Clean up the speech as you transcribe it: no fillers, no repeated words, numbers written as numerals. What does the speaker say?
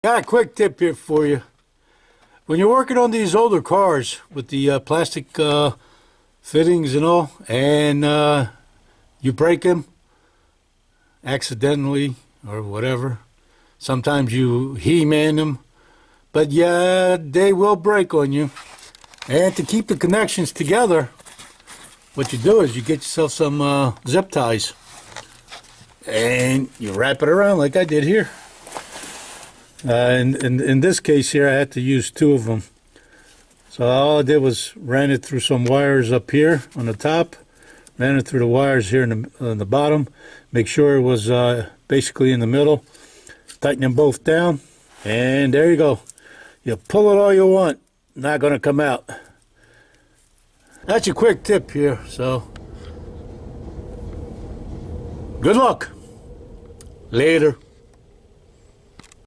Got a quick tip here for you. When you're working on these older cars with the plastic fittings and all, and you break them accidentally or whatever, sometimes you He-Man them, but yeah, they will break on you. And to keep the connections together, what you do is you get yourself some zip ties and you wrap it around like I did here. In this case here, I had to use two of them. So all I did was ran it through some wires up here on the top, ran it through the wires here in the bottom, make sure it was basically in the middle, tighten them both down, and there you go. You pull it all you want, not going to come out. That's your quick tip here, so good luck. Later.